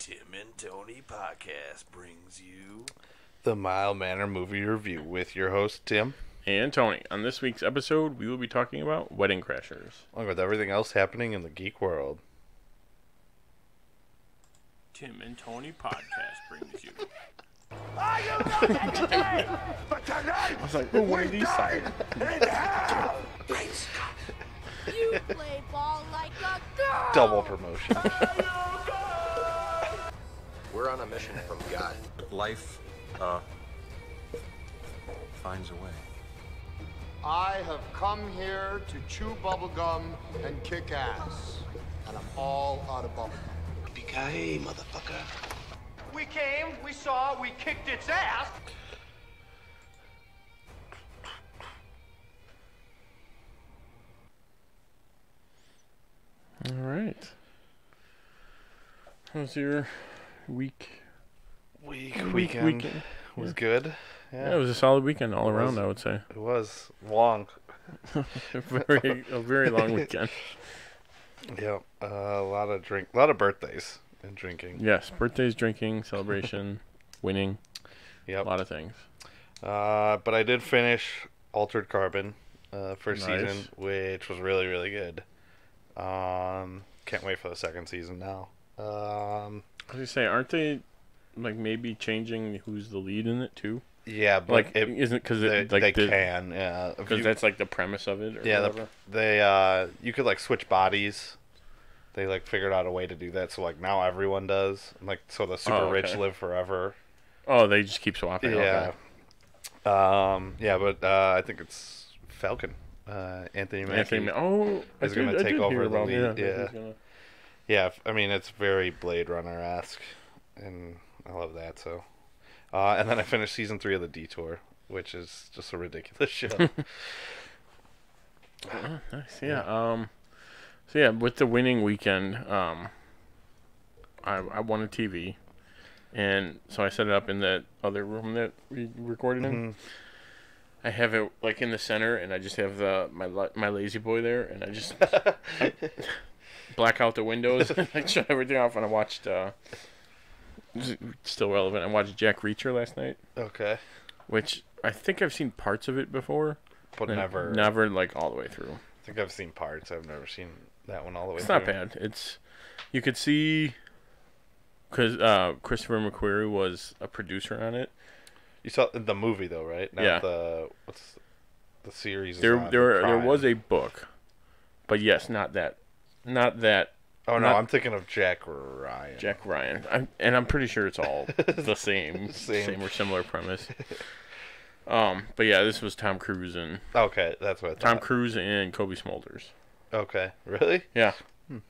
Tim and Tony podcast brings you the Mild Manner Movie Review with your host, Tim. And Tony. On this week's episode, we will be talking about Wedding Crashers. Along with everything else happening in the geek world. Tim and Tony podcast brings you. Are you ready today? But tonight, I was like, what are these signs? in hell! Great Scott. You play ball like a girl! Double promotion. We're on a mission from God. Life, finds a way. I have come here to chew bubblegum and kick ass. And I'm all out of bubblegum. Yippee-ki-yay, motherfucker. We came, we saw, we kicked its ass. All right. How's your Weekend was good. Yeah, it was a solid weekend all around, I would say. It was long. a very long weekend. Yep. A lot of birthdays and drinking. Yes, birthdays, drinking, celebration, winning, Yep. a lot of things. But I did finish Altered Carbon first Nice. season, which was really, really good. Can't wait for the second season now. I was gonna say, aren't they like maybe changing who's the lead in it too? Yeah, but Like, isn't because they like can, yeah. If because you- that's like the premise of it, or Yeah, whatever. you could like switch bodies. They like figured out a way to do that, so like now everyone does. Like so the super rich okay. live forever. Oh, they just keep swapping. Yeah. Okay. Yeah, but I think it's Falcon. Anthony Mackie. Oh, is gonna take over the lead, Yeah. yeah. he's gonna- Yeah, I mean it's very Blade Runner-esque, and I love that. So, and then I finished season 3 of The Detour, which is just a ridiculous show. Oh, nice. Yeah. So yeah, with the winning weekend, I won a TV, and so I set it up in that other room that we recorded in. I have it like in the center, and I just have my lazy boy there, and I just black out the windows, and I shut everything off, and I watched. Still relevant. I watched Jack Reacher last night, Okay, which I think I've seen parts of it before, but never. never like all the way through. I think I've seen parts. I've never seen that one all the way. It's through. not bad. It's you could see because Christopher McQuarrie was a producer on it. You saw the movie though, right? Not Yeah. What's the series? There on there Prime. was a book, but yes, not that. Oh no, not- I'm thinking of Jack Ryan. Jack Ryan. I'm pretty sure it's all the same Same. or similar premise. But yeah, this was Tom Cruise and Okay, that's what I thought. Tom Cruise and Kobe Smulders. Okay, really? Yeah,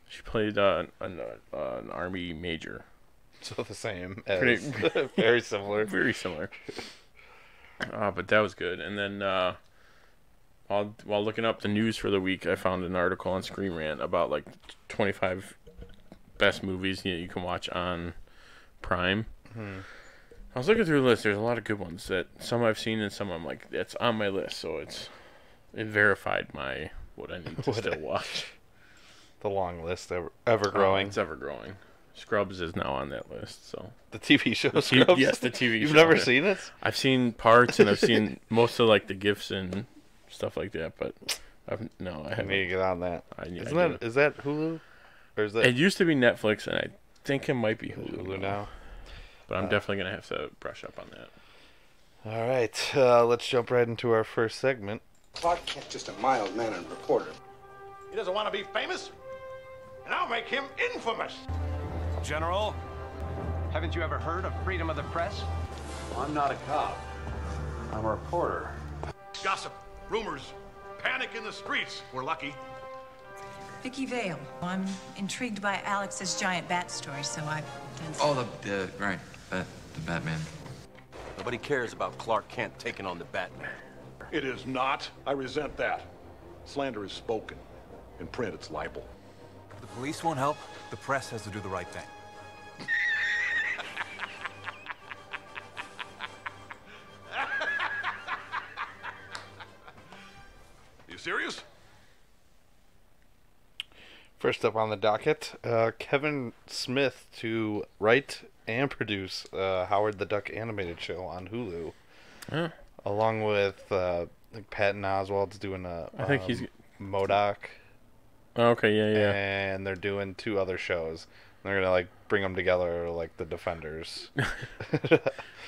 she played an army major. So the same as Pretty- very similar. Very similar. But that was good. And then while looking up the news for the week, I found an article on Screen Rant about like 25 best movies you can watch on Prime. I was looking through the list. There's a lot of good ones that some I've seen and some I'm like, that's on my list. So it verified what I need to still watch. The long list ever growing. It's ever growing. Scrubs is now on that list. So The TV show Scrubs? yes, the TV. You've show. never seen it? I've seen parts and I've seen most of like the GIFs and stuff like that, but I I haven't. need to get on that. I Is that Hulu? Or is that It used to be Netflix, and I think it might be Hulu now? But I'm definitely gonna have to brush up on that. All right, let's jump right into our first segment. Clark Kent's just a mild-mannered reporter. He doesn't want to be famous, and I'll make him infamous. General, haven't you ever heard of freedom of the press? I'm not a cop. I'm a reporter. Gossip, rumors, panic in the streets. We're lucky. Vicky Vale. I'm intrigued by Alex's giant bat story, so I've done some. Oh, the Batman. Nobody cares about Clark Kent taking on the Batman. It is not. I resent that. Slander is spoken. In print, it's libel. The police won't help. The press has to do the right thing. You serious? First up on the docket, Kevin Smith to write and produce Howard the Duck animated show on Hulu. Huh. Along with like Patton Oswalt's doing I think he's MODOK. Okay, yeah. And they're doing 2 other shows. They're gonna like bring them together like the Defenders.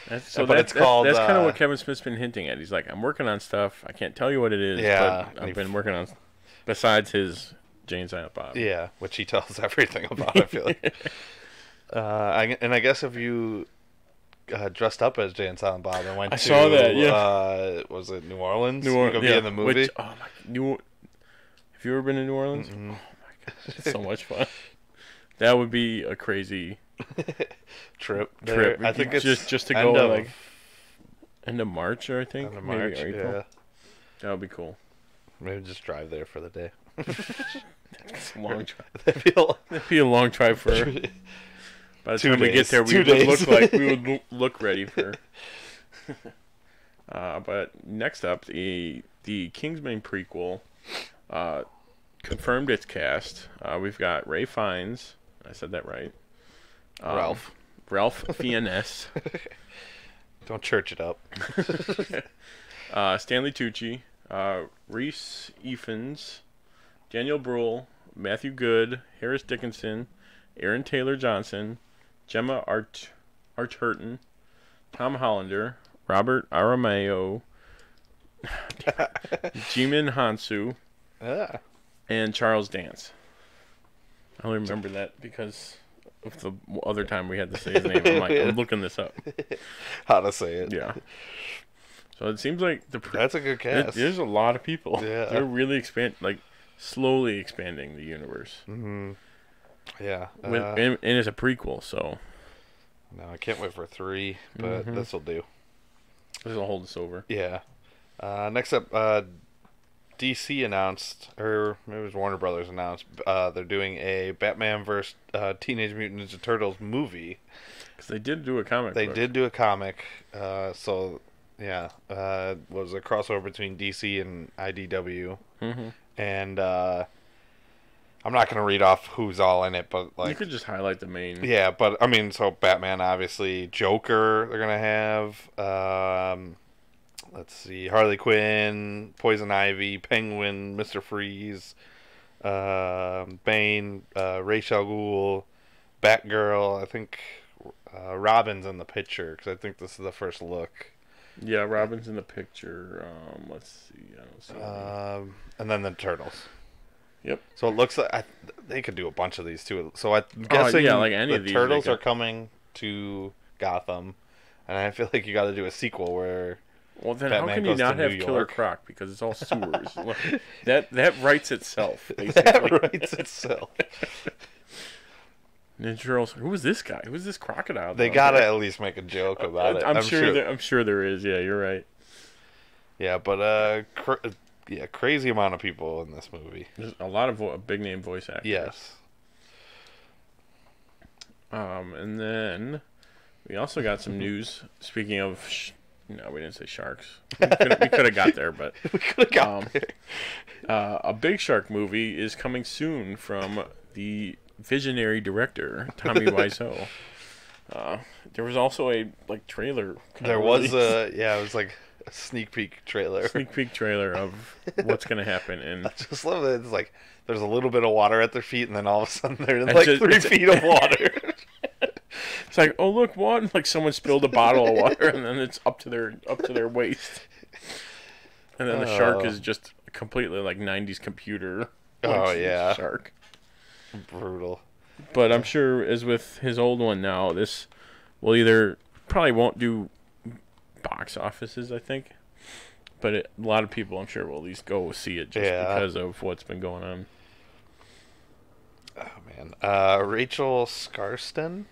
That's kind of what Kevin Smith's been hinting at. He's like, I'm working on stuff. I can't tell you what it is. Yeah, but I've been working on besides his Jane Silent Bob. Yeah, which he tells everything about. I feel like. I guess if you dressed up as Jay and Silent Bob and went saw that, yeah. Was it New Orleans? New Orleans, you could be in the movie. Have you ever been to New Orleans? Mm-hmm. Oh my gosh, it's so much fun. That would be a crazy trip. I think it's just to go like end of March, I think. End of March, maybe April. yeah. That would be cool. Maybe just drive there for the day. That's a long drive. That'd be a long drive for. By the time we get there, we would look ready for. But next up, the Kingsman prequel confirmed its cast. We've got Ray Fiennes. I said that right. Ralph Fiennes. Don't church it up. Stanley Tucci, Reese Ifans, Daniel Bruhl, Matthew Good, Harris Dickinson, Aaron Taylor Johnson, Gemma Arterton, Tom Hollander, Robert Aramayo, Jimin Hansu, and Charles Dance. I only remember that because of the other time we had to say his name. I'm looking this up. How to say it. Yeah. So it seems like that's a good cast. There's a lot of people. Yeah. They're really slowly expanding the universe. Mm-hmm. Yeah. And it's a prequel, so. No, I can't wait for 3, but this will do. This will hold us over. Yeah. Next up, DC announced, or maybe it was Warner Brothers announced, they're doing a Batman vs. Teenage Mutant Ninja Turtles movie. Because they did do a comic. They did do a comic. So, yeah. Was a crossover between DC and IDW. Mm-hmm. And I'm not going to read off who's all in it, but like... You could just highlight the main... Yeah, but, I mean, so Batman, obviously. Joker, they're going to have... let's see, Harley Quinn, Poison Ivy, Penguin, Mr. Freeze, Bane, Ra's al Ghul, Batgirl. I think Robin's in the picture, because I think this is the first look. Yeah, Robin's in the picture. Let's see. I don't see and then the Turtles. Yep. So it looks like they could do a bunch of these too. So I'm guessing like any of the these Turtles are coming to Gotham, and I feel like you got to do a sequel where. Well, then Batman how can you not have Killer Croc? Because it's all sewers. that writes itself. Basically. That writes itself. Ninja Turtles. Who was this guy? Who was this crocodile? They gotta at least make a joke about it. I'm sure there is. Yeah, you're right. Yeah, but crazy amount of people in this movie. There's a lot of big name voice actors. Yes. And then we also got some news. Speaking of. No, we didn't say sharks. We could have got there, but we could have got there. A big shark movie is coming soon from the visionary director Tommy Wiseau. There was also a trailer. There was it was like a sneak peek trailer. Sneak peek trailer of what's gonna happen, and I just love it. It's like there's a little bit of water at their feet, and then all of a sudden they're in like 3 feet of water. It's like, oh look, what? Like someone spilled a bottle of water, and then it's up to their waist, and then the shark is just completely like 90s computer. Oh yeah, shark. Brutal. But I'm sure, as with his old one now, this will probably won't do box offices, I think, but a lot of people, I'm sure, will at least go see it just because of what's been going on. Oh man, Rachel Skarsten.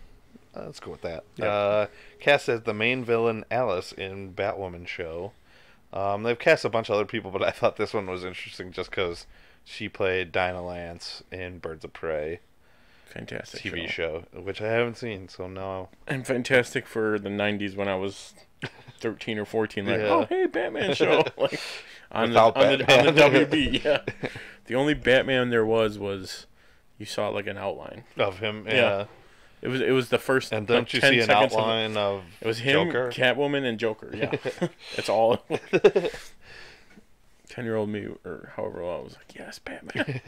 Let's go with that. Yep. Cast as the main villain Alice in Batwoman show. They've cast a bunch of other people, but I thought this one was interesting just because she played Dinah Lance in Birds of Prey. Fantastic TV show, which I haven't seen, so no. And fantastic for the 90s when I was 13 or 14, like, oh, hey, Batman show. Like, on the WB, yeah. The only Batman there was you saw like an outline of him. Yeah. It was the first. And don't you see an outline of it was him, Joker? Catwoman, and Joker. Yeah, that's all. 10-year-old me, or however old I was like, yes, Batman.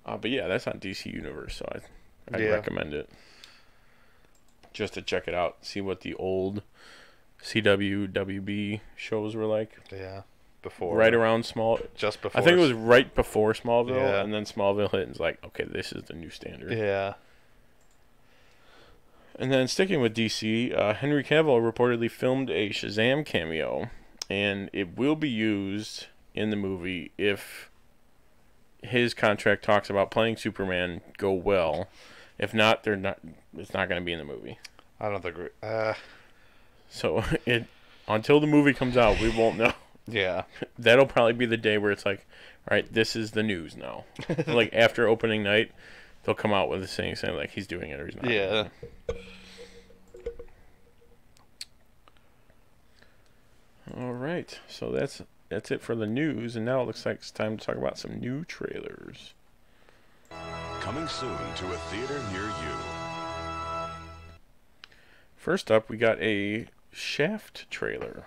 But yeah, that's on DC Universe, so I'd recommend it. Just to check it out, see what the old CW, WB shows were like. Yeah, before. Right around just before. I think it was right before Smallville, and then Smallville hit and it's like, okay, this is the new standard. Yeah. And then sticking with DC, Henry Cavill reportedly filmed a Shazam cameo, and it will be used in the movie if his contract talks about playing Superman go well. If not, it's not going to be in the movie. I don't think so until the movie comes out, we won't know. Yeah. That'll probably be the day where it's like, all right, this is the news now. Like after opening night, they'll come out with a saying like he's doing it or he's not. Yeah. All right. So that's it for the news, and now it looks like it's time to talk about some new trailers. Coming soon to a theater near you. First up, we got a Shaft trailer.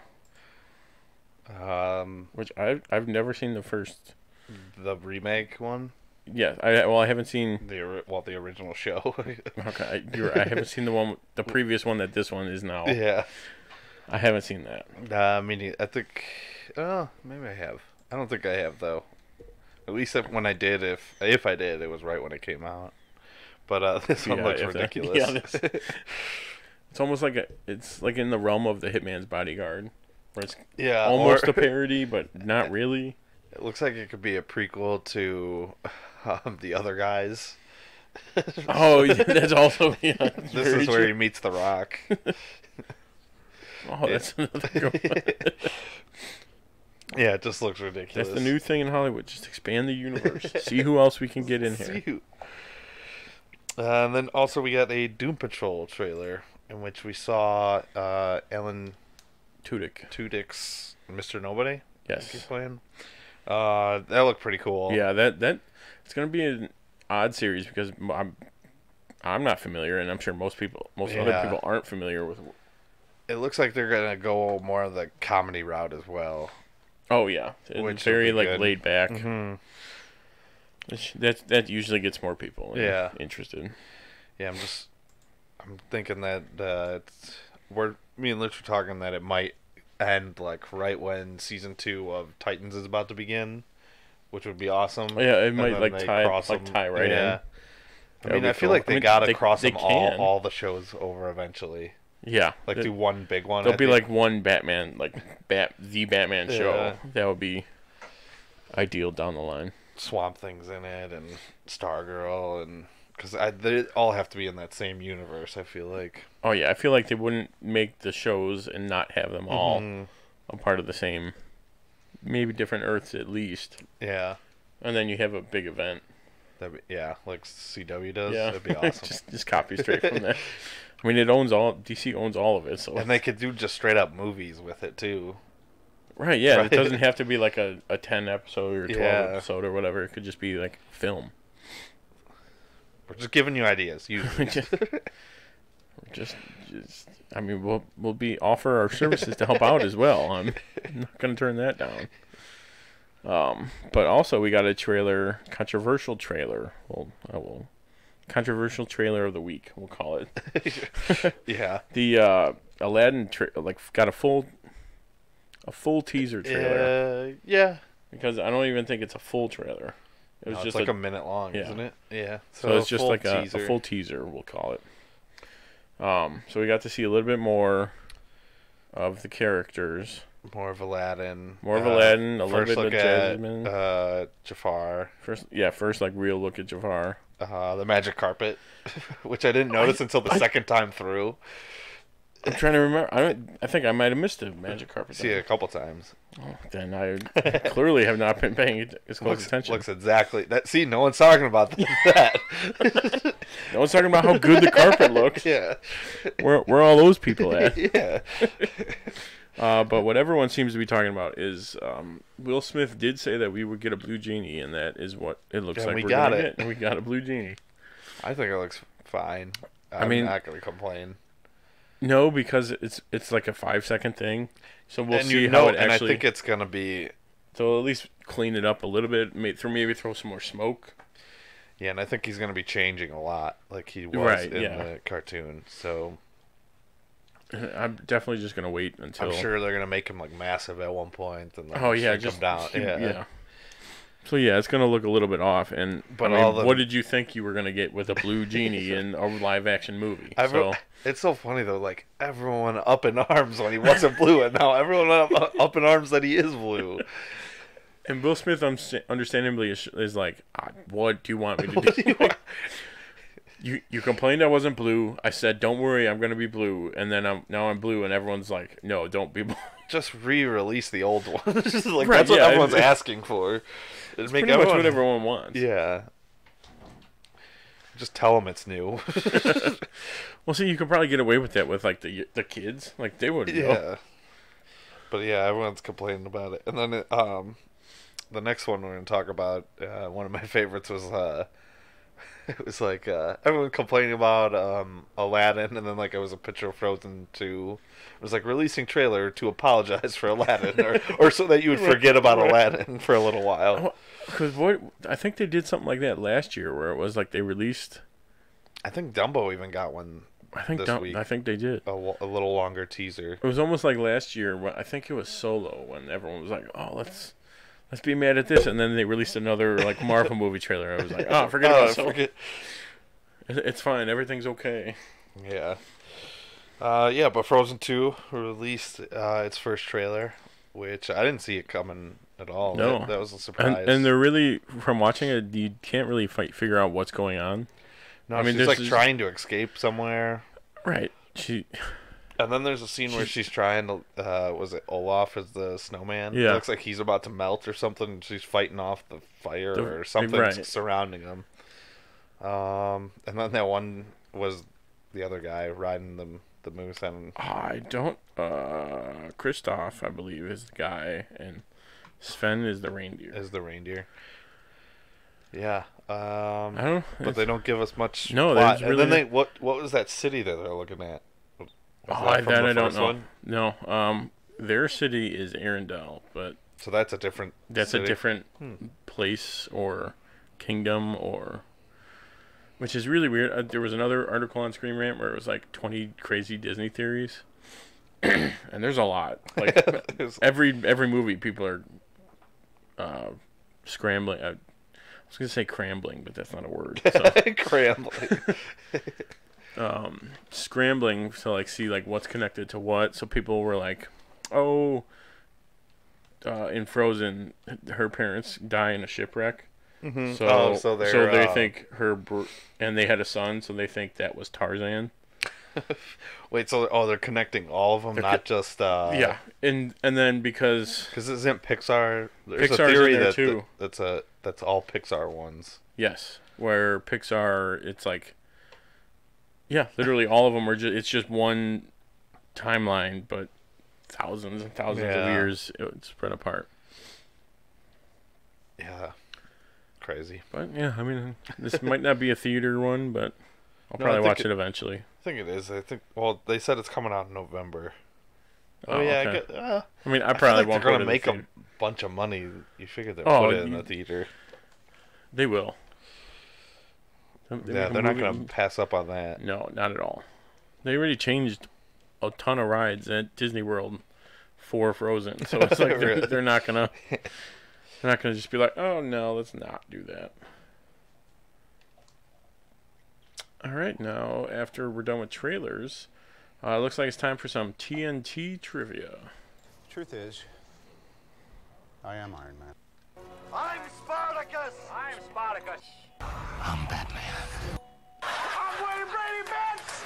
Which I've never seen the first. The remake one? Yeah, I haven't seen the original show. Okay, I haven't seen the previous one that this one is now. Yeah. I haven't seen that. I mean, I think maybe I have. I don't think I have though. At least when I did, if I did, it was right when it came out. But this one looks ridiculous. It's almost like it's like in the realm of the Hitman's Bodyguard, where it's almost a parody, but not really. It looks like it could be a prequel to The Other Guys. Oh, yeah, that's also this is where he meets The Rock. Oh, that's another good one. Yeah, it just looks ridiculous. That's the new thing in Hollywood. Just expand the universe. See who else we can get in here. And then also we got a Doom Patrol trailer in which we saw Alan Tudyk's Mr. Nobody. Yes, he's playing. That looked pretty cool. Yeah, that it's gonna be an odd series because I'm not familiar, and I'm sure most other people aren't familiar with. It looks like they're gonna go more of the comedy route as well. Oh yeah, which very like good. laid back. Mm-hmm. That usually gets more people interested. Yeah, I'm thinking that me and Rich were talking that it might end like right when season 2 of Titans is about to begin, which would be awesome. Yeah, it might tie right in. I mean, I feel like they gotta cross them all the shows over eventually. Yeah, like do one big one. There'll be like one Batman, like the Batman show. That would be ideal down the line. Swamp Thing's in it, and Stargirl, and because they all have to be in that same universe. I feel like. Oh yeah, I feel like they wouldn't make the shows and not have them all a part of the same, maybe different Earths at least. Yeah. And then you have a big event. Like CW does. Yeah, that'd be awesome. just copy straight from there. I mean, DC owns all of it, so. And they could do just straight up movies with it too. Right, yeah. Right. It doesn't have to be like a 10 episode or 12 episode or whatever. It could just be like film. We're just giving you ideas. I mean, we'll offer our services to help out as well. I'm not going to turn that down. But also we got a controversial trailer. Controversial trailer of the week, we'll call it. Yeah. The Aladdin got a full teaser trailer. Yeah. Because I don't even think it's a full trailer. It was just like a minute long, isn't it? Yeah. So it's just like a full teaser, we'll call it. So we got to see a little bit more of the characters. More of Aladdin. A little bit of Jasmine. Jafar. First like real look at Jafar. The magic carpet, which I didn't notice until the second time through. I'm trying to remember. I think I might have missed the magic carpet. See it a couple times. Oh, then I clearly have not been paying as close attention. Looks exactly that. See, no one's talking about that. No one's talking about how good the carpet looks. Yeah. Where all those people at? Yeah. But what everyone seems to be talking about is Will Smith did say that we would get a blue genie, and that is what it looks like we we're got gonna it. get. And we got a blue genie. I think it looks fine. I'm not going to complain. No, because it's like a 5-second thing, so we'll see how it actually. And I think it's going to be. So at least clean it up a little bit. Maybe throw some more smoke. Yeah, and I think he's going to be changing a lot, like he was in the cartoon. So I'm definitely just going to wait until. I'm sure they're going to make him like massive at one point, and then just him down. Yeah. So yeah, it's going to look a little bit off. And but what did you think you were going to get with a blue genie in a live-action movie? It's so funny though. Like everyone up in arms when he wasn't blue, and now everyone up in arms that he is blue. And Will Smith, understandably, is like, what do you want me to do? You complained I wasn't blue. I said, don't worry, I'm going to be blue. And then now I'm blue, and everyone's like, no, don't be blue. Just re-release the old one. That's what everyone's asking for. It's pretty much what everyone wants. Yeah. Just tell them it's new. Well, see, you could probably get away with that with like the kids. Like they wouldn't know. But yeah, everyone's complaining about it. And then the next one we're going to talk about, one of my favorites was, it was like, everyone complaining about Aladdin, and then like it was a picture of Frozen 2. It was like releasing trailer to apologize for Aladdin, or so that you would forget about Aladdin for a little while. Because I think they did something like that last year, where it was like they released. I think Dumbo even got one. This week. I think they did a little longer teaser. It was almost like last year. I think it was Solo, when everyone was like, "Oh, let's be mad at this," and then they released another like Marvel movie trailer. I was like, "Oh, forget about Solo. It's fine. Everything's okay." Yeah. But Frozen 2 released its first trailer, which I didn't see it coming at all. No, that was a surprise. And they're really, from watching it, you can't really figure out what's going on. No, I mean, she's like trying to escape somewhere. Right. And then there's a scene where she's trying to, was it Olaf as the snowman? Yeah. It looks like he's about to melt or something. And she's fighting off the fire or something surrounding him. And then that one was the other guy riding the moose. And Kristoff, I believe, is the guy, and Sven is the reindeer. Yeah. I don't know. But they don't give us much plot. And then what was that city that they're looking at? I don't know. One? No. Their city is Arendelle, but so that's a different. That's city? A different place or kingdom, which is really weird. There was another article on Screen Rant where it was like 20 crazy Disney theories, and there's a lot. Like every movie, people are scrambling. I was gonna say crambling, but that's not a word. So. Crambling. Scrambling to like see like what's connected to what. So people were like, "Oh, in Frozen, her parents die in a shipwreck." Mm-hmm. So they think and they had a son, so they think that was Tarzan. Wait, so they're connecting all of them, not just yeah, and then because isn't Pixar? There's Pixar's a theory in there too. That's all Pixar ones. Yes, where Pixar, it's like, yeah, literally all of them are it's just one timeline, but thousands and thousands of years spread apart. Yeah, crazy. But yeah, I mean, this might not be a theater one, but I'll probably watch it eventually. I think it is. Well, they said it's coming out in November. Oh yeah. Okay. I mean, I probably won't. They're gonna make a bunch of money. You figure they'll put it in the theater. They will. They're not gonna pass up on that. No, not at all. They already changed a ton of rides at Disney World for Frozen, so it's like they're not gonna just be like, oh no, let's not do that. All right, now after we're done with trailers, it looks like it's time for some TNT trivia. Truth is, I am Iron Man. I'm Spartacus! I'm Spartacus. I'm Batman. I'm Wayne Brady Betts!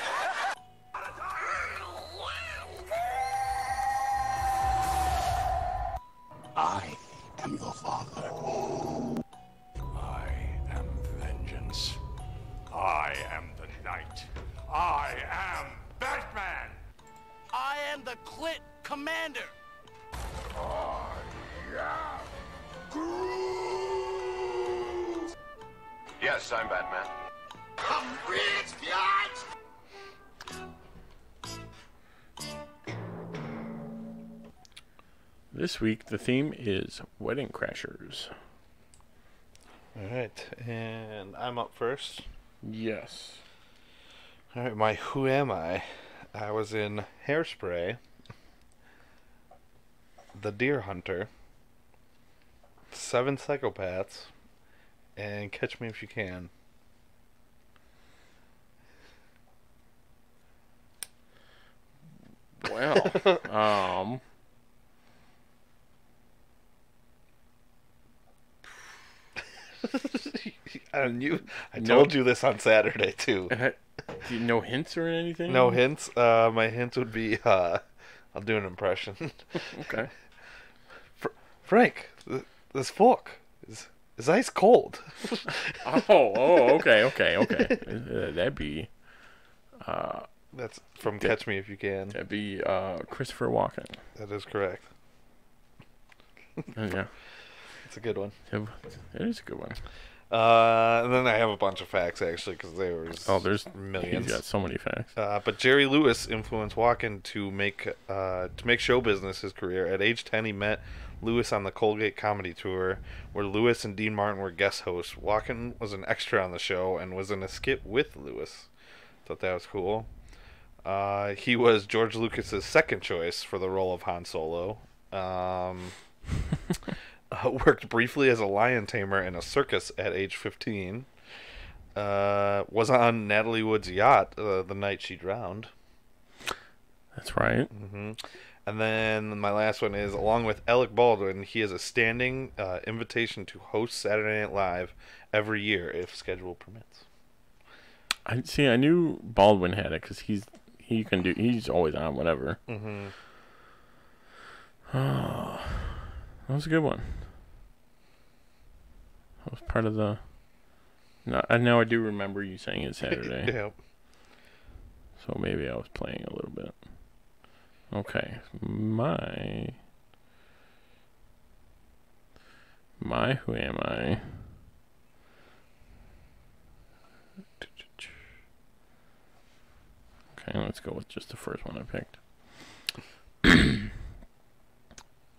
I am your father. I am vengeance. I am the knight. I am Batman. I am the clit Commander! Yes, I'm Batman. I'm rich, biatch! This week, the theme is Wedding Crashers. Alright, and I'm up first. Yes. Alright, my Who Am I? I was in Hairspray, The Deer Hunter, 7 Psychopaths, and Catch Me If You Can. Well, I told you this on Saturday too. No hints or anything? No hints. My hint would be I'll do an impression. Okay. Frank, this fork is ice cold. Okay. That'd be. That's from Catch Me If You Can. That'd be Christopher Walken. That is correct. Yeah. It's a good one. It is a good one. And then I have a bunch of facts actually because there's millions. He's got so many facts. But Jerry Lewis influenced Walken to make show business his career. At age 10, he met Lewis on the Colgate Comedy Tour, where Lewis and Dean Martin were guest hosts. Walken was an extra on the show and was in a skit with Lewis. Thought that was cool. He was George Lucas's second choice for the role of Han Solo. Worked briefly as a lion tamer in a circus at age 15. Was on Natalie Wood's yacht the night she drowned. That's right. Mm-hmm. And then my last one is, along with Alec Baldwin, he has a standing invitation to host Saturday Night Live every year if schedule permits. I knew Baldwin had it because he's always on whatever. Mm-hmm. Oh, that was a good one. That was part of the. Now I do remember you saying it Saturday. Yep. So maybe I was playing a little bit. Okay, my Who Am I? Okay, let's go with just the first one I picked.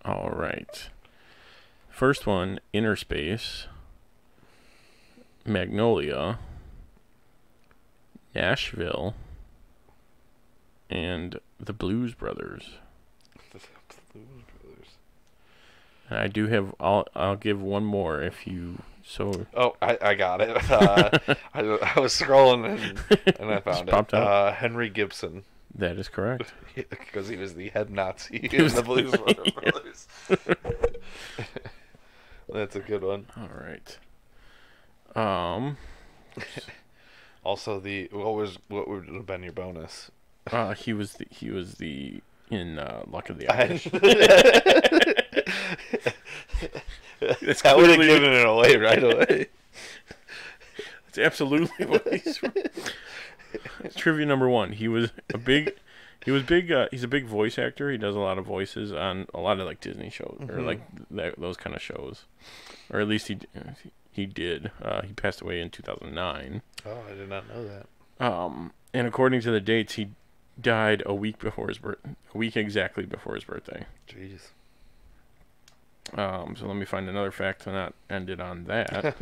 All right. First one, Inner Space, Magnolia, Nashville, and the Blues Brothers. The Blues Brothers. And I do have. I'll give one more if you so. Oh, I got it. I was scrolling and I found popped it. out. Henry Gibson. That is correct. Because he was the head Nazi in the Blues Brothers. That's a good one. All right. Also, what would have been your bonus? He was in Luck of the Irish. That would have given it away right away. That's absolutely what he's. Trivia number one. He's a big voice actor. He does a lot of voices on a lot of like Disney shows or like those kind of shows, or at least he did. He passed away in 2009. Oh, I did not know that. And according to the dates, he died a week exactly before his birthday. Jeez. So let me find another fact to not end it on that.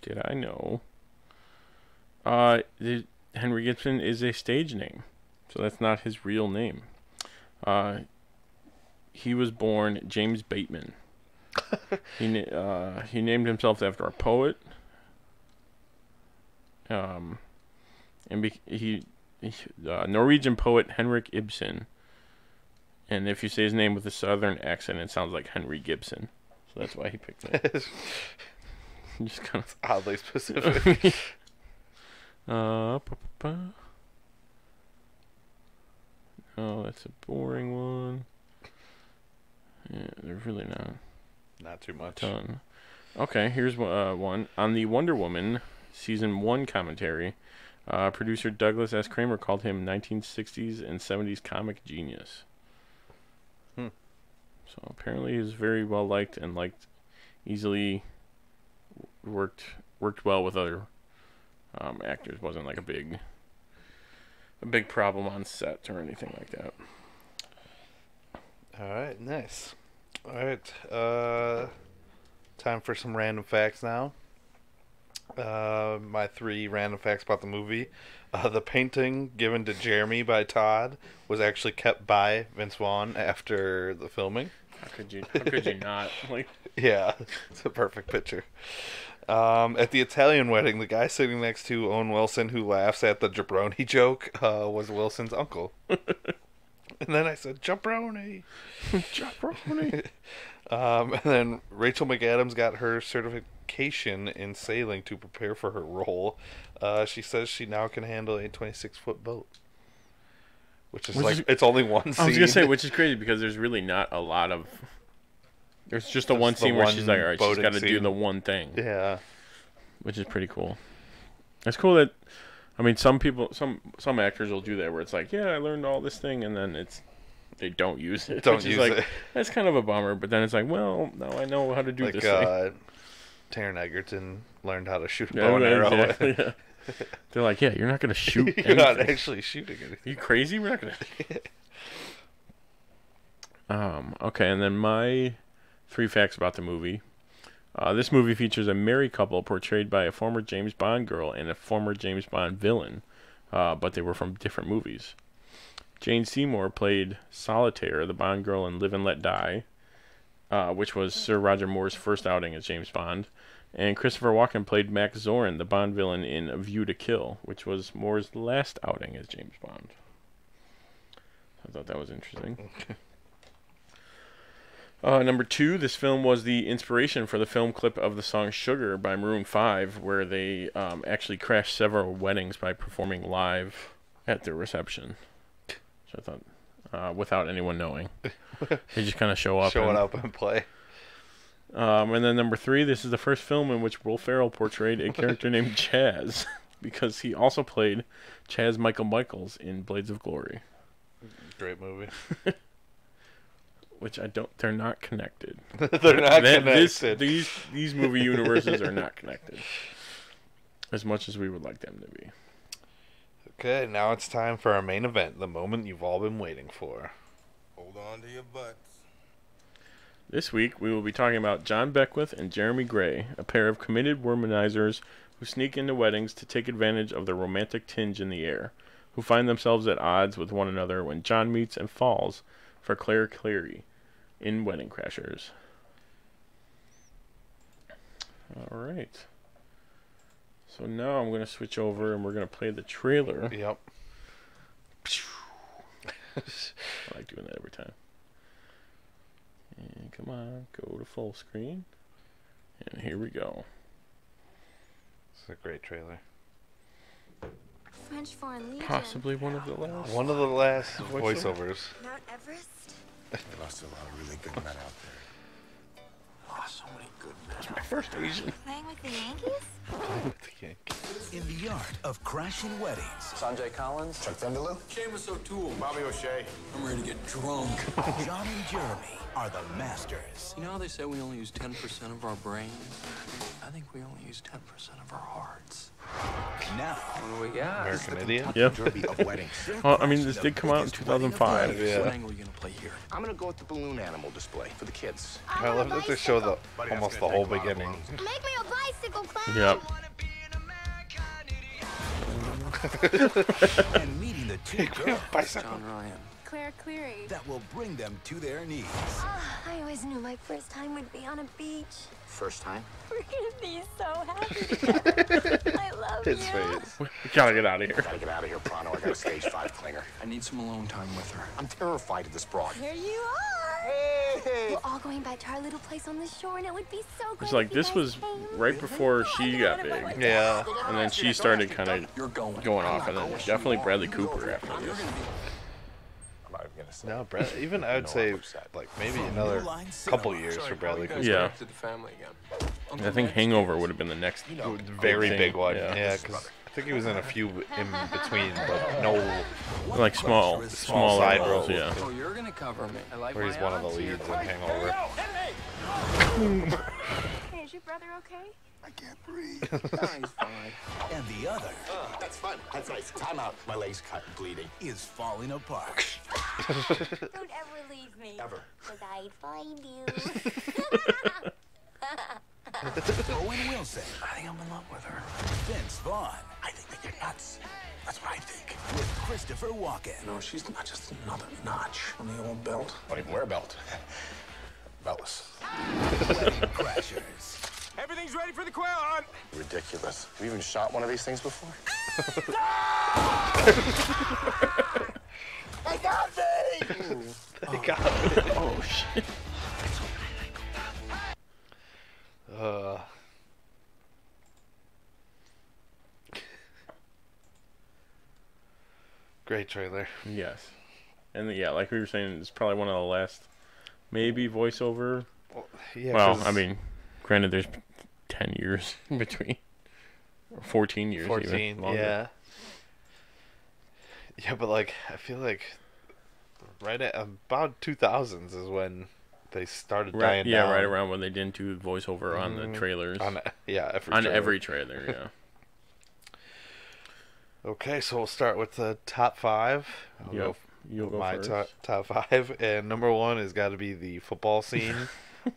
Did I know? Henry Gibson is a stage name, so that's not his real name. He was born James Bateman. He named himself after a poet. Norwegian poet Henrik Ibsen. And if you say his name with a southern accent, it sounds like Henry Gibson. So that's why he picked it. Just kind of oddly specific. No, that's a boring one. Yeah, they're really not too much. Okay, here's one. On the Wonder Woman Season 1 commentary, Producer Douglas S. Kramer called him 1960s and 70s comic genius. So apparently he was very well liked and easily worked well with other actors. Wasn't like a big problem on set or anything like that. All right, nice. All right, time for some random facts now. My 3 random facts about the movie. The painting given to Jeremy by Todd was actually kept by Vince Vaughn after the filming. How could you not? Yeah, it's a perfect picture. At the Italian wedding, the guy sitting next to Owen Wilson who laughs at the jabroni joke was Wilson's uncle. And then I said, jabroni. Jabroni. And then Rachel McAdams got her certification in sailing to prepare for her role. She says she now can handle a 26-foot boat. Which is it's only one scene. I was going to say, which is crazy because there's really not a lot of... There's just the one scene where she's like, all right, she's got to do the one thing. Yeah. Which is pretty cool. It's cool that... I mean, some people, some actors will do that where it's like, yeah, I learned all this thing, and then they don't use it. That's kind of a bummer, but then it's like, well, now I know how to do this thing. Taron Egerton learned how to shoot a bow and arrow. Exactly, yeah. They're like, yeah, you're not going to shoot You're anything. not actually shooting anything. Are you crazy? We're not going to... Okay, and then my 3 facts about the movie. This movie features a married couple portrayed by a former James Bond girl and a former James Bond villain, but they were from different movies. Jane Seymour played Solitaire, the Bond girl in Live and Let Die, which was Sir Roger Moore's first outing as James Bond, and Christopher Walken played Max Zorin, the Bond villain in A View to Kill, which was Moore's last outing as James Bond. I thought that was interesting. Number 2, this film was the inspiration for the film clip of the song Sugar by Maroon 5, where they actually crashed several weddings by performing live at their reception. Which I thought, without anyone knowing. They just kind of show up and play. And then number 3, this is the first film in which Will Ferrell portrayed a character named Chaz, because he also played Chaz Michaels in Blades of Glory. Great movie. Which they're not connected. They're not connected. These movie universes are not connected. As much as we would like them to be. Okay, now it's time for our main event, the moment you've all been waiting for. Hold on to your butts. This week, we will be talking about John Beckwith and Jeremy Gray, a pair of committed womanizers who sneak into weddings to take advantage of the romantic tinge in the air, who find themselves at odds with one another when John meets and falls for Claire Cleary in Wedding Crashers. Alright. So now I'm going to switch over and we're going to play the trailer. Yep. I like doing that every time. And come on, go to full screen. And here we go. It's a great trailer. French Foreign Legion. Possibly one of the last. One of the last voiceovers. Mount Everest. They lost a lot of really good men out there. Oh, so many good men. That's my first Asian. Playing with the Yankees? In the art of crashing weddings. Sanjay Collins. Chuck Thunderloo. Seamus O'Toole. Bobby O'Shea. I'm ready to get drunk. John and Jeremy are the masters. You know how they say we only use 10% of our brains? I think we only use 10% of our hearts. Now, What do we got? American Idiot. Yep. Derby of weddings. Well, I mean, this did come out in 2005. What angle are you gonna play here? I'm gonna go with the balloon animal display for the kids. I love that they show the almost the whole beginning. Make me a bicycle clown. Yep. and meeting the two girls John Ryan. Claire Cleary. that will bring them to their knees. I always knew my first time would be on a beach. First time? We're gonna be so happy together. I love His you. face. We gotta get out of here. Gotta get out of here, Pronto. I got a stage 5 clinger. I need some alone time with her. I'm terrified of this broad. Here you are. Hey! We're all going back to our little place on the shore, and it would be so great. It's like if you this guys was came. right before she got big. Yeah. And then she started kind of You're going. going off, and then definitely Bradley Cooper after this. I'm not even gonna say. No, even I would say like maybe another couple years for Bradley Cooper. Yeah. To the family again. I think Hangover would have been the next Very thing. big one. Yeah. Yeah, because think he was in a few in between, but no, like small side roles. Yeah. Oh, you're gonna cover me. I like Where he's one of the leads in Hangover. Hey, is your brother okay? I can't breathe. No, he's fine. And the other That's fun. That's nice. Time out. My leg's cut and bleeding. is falling apart. Don't ever leave me. Ever. Because I'd find you. Owen Wilson, I think I'm in love with her. Vince Vaughn, I think that you're nuts. That's what I think. with Christopher Walken. No, she's not just another notch on the old belt. I don't even wear a belt. Beltless. Wedding Crashers. Everything's ready for the quail hunt. Ridiculous. Have you even shot one of these things before? I got me! They got it. Oh shit. Great trailer. Yes. And yeah, like we were saying, it's probably one of the last, maybe voiceover. Yeah, Well, 'cause I mean, granted, there's 10 years in between, or 14 years. 14, even longer. yeah. Yeah, but like, I feel like right at about 2000s is when they started dying Yeah, down. right around when they didn't do voiceover on the trailers. Every trailer, yeah. Okay, so we'll start with the top 5. You'll go my first. top 5, and number 1 has got to be the football scene.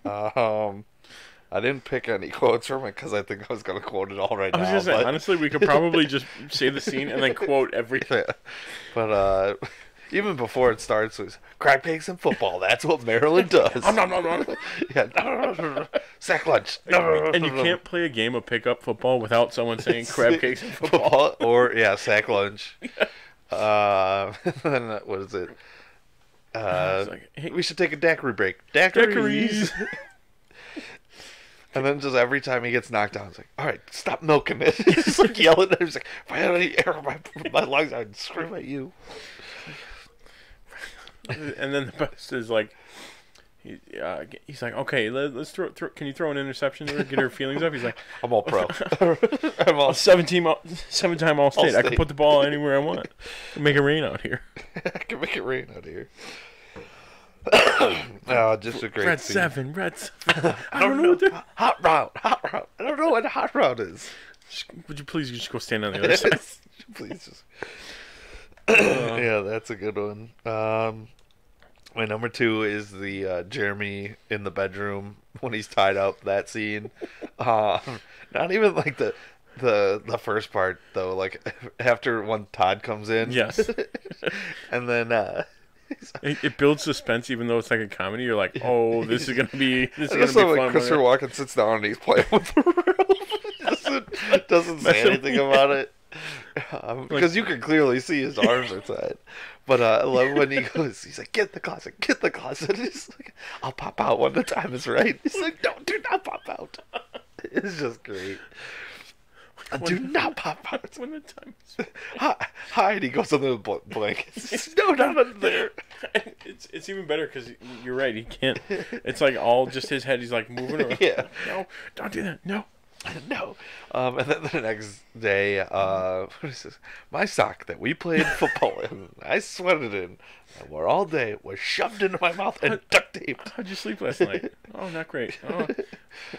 I didn't pick any quotes from it because I think I was going to quote it all right now. I was gonna say, honestly, we could probably just say the scene and then quote everything. But even before it starts, it's crab cakes and football. That's what Maryland does. Yeah, sack lunch. And you can't play a game of pickup football without someone saying crab cakes and football. Or sack lunch. Then what is it? Like, hey, we should take a daiquiri break. Daiquiris. And then just every time he gets knocked down, it's like, all right, stop milking it. He's like yelling at him. He's like, if I had any air in my lungs, I'd scream at you. And then the best is like, he's like, okay, let's throw. Can you throw an interception there? Get her feelings up. He's like, I'm all pro. I'm all seven-time All-State. I can put the ball anywhere I want. I can make it rain out here. I can make it rain out here. Just a great Red scene. 7. I don't know what the hot route. I don't know what a hot route is. Would you please just go stand on the other side? Please just. Yeah, that's a good one. My number 2 is the Jeremy in the bedroom when he's tied up. That scene. Not even like the first part though. Like after when Todd comes in. Yes. And then. It builds suspense, even though it's like a comedy. You're like, oh, this is gonna be fun. Like Christopher Walken sits down and he's playing with the rope. doesn't say anything about it because you can clearly see his arms are tied. But I love when he goes. He's like, "Get the closet, get the closet." He's like, "I'll pop out when the time is right." He's like, "No, do not pop out." It's just great. Do not pop out when the time is hide. He goes under the blankets. No, not under there. It's even better because you're right. He can't. It's like all just his head. He's like moving around. Yeah. No, don't do that. No. No. And then the next day, what is this? My sock that we played football in, I sweated in, and wore all day, was shoved into my mouth and duct taped. How'd you sleep last night? Oh, not great. Oh,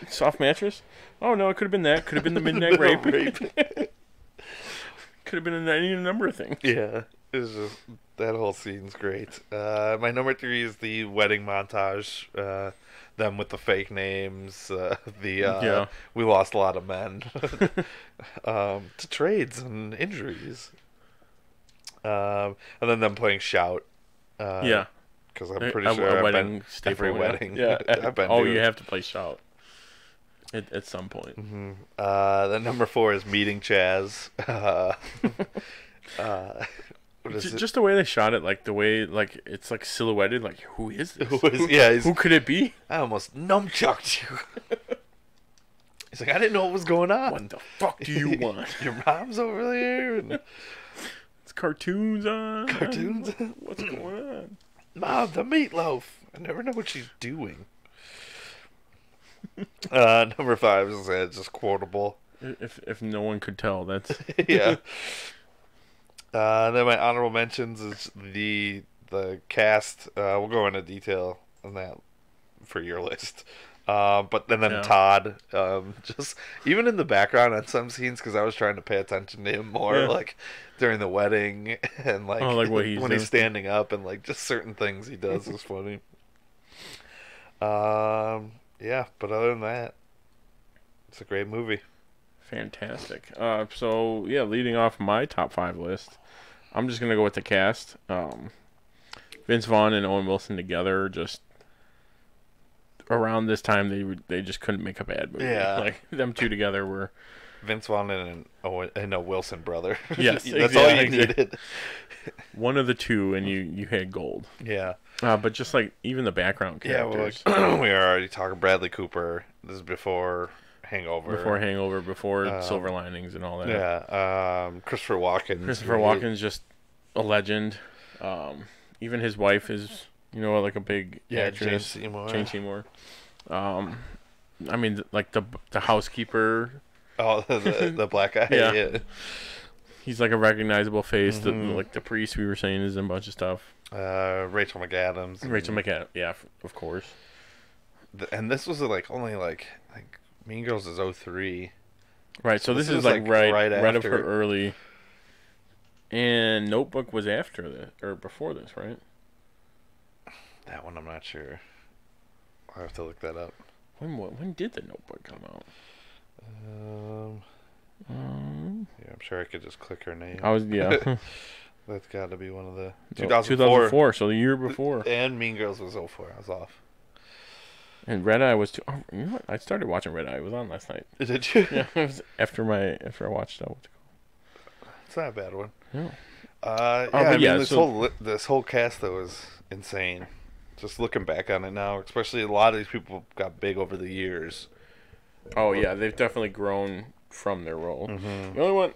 soft mattress? Oh, no, it could have been that. Could have been the midnight rape. Could have been any number of things. Yeah. It's just, that whole scene's great. My number 3 is the wedding montage. Them with the fake names. We lost a lot of men to trades and injuries. And then them playing Shout. Yeah. Because I'm pretty sure I've been every wedding. Yeah. I've been you have to play Shout at some point. Mm-hmm. Then number 4 is Meeting Chaz. Just the way they shot it, like the way, like it's like silhouetted. Like, who is this? Who could it be? I almost nunchucked you. He's like, I didn't know what was going on. What the fuck do you want? Your mom's over there. And it's cartoons on. Cartoons. What's going on? Mom, the meatloaf. I never know what she's doing. Number 5 is just quotable. If no one could tell, that's yeah. Then my honorable mentions is the cast. We'll go into detail on that for your list. But then Yeah. Todd, just even in the background on some scenes, because I was trying to pay attention to him more, Yeah. like during the wedding and like, like what he's when doing. he's standing up and like just certain things he does is funny. Yeah, but other than that, it's a great movie. fantastic. So yeah, leading off my top 5 list, I'm just gonna go with the cast. Vince Vaughn and Owen Wilson together, just around this time they just couldn't make a bad movie. Yeah. Like them two together were Vince Vaughn and a Wilson brother. Yes, that's all you exactly. needed. one of the two, and you had gold. Yeah. But just like even the background characters. Yeah, we were already talking Bradley Cooper. This is before Hangover. Before Silver Linings and all that. Yeah. Christopher Walken. Christopher Walken's just a legend. Even his wife is, like a big actress. Jane Seymour. I mean, like the housekeeper. Oh, the black guy. Yeah. He's like a recognizable face. Like the priest we were saying is in a bunch of stuff. Rachel McAdams. Rachel McAdams, yeah, of course. And this was only Mean Girls is 03. Right, so this is right after her early. And Notebook was after this or before this, right? That one I'm not sure. I'll have to look that up. When did the Notebook come out? Yeah, I'm sure I could just click her name. That's got to be one of the 2004, so the year before. And Mean Girls was 04. I was off. And Red Eye was too. Oh, you know what? I started watching Red Eye. It was on last night. Did you? Yeah, it was after I watched it. It's not a bad one. Yeah. I mean, this whole cast though is insane. Just looking back on it now, especially a lot of these people got big over the years. Oh yeah, they've definitely grown from their role. Mm-hmm. The only one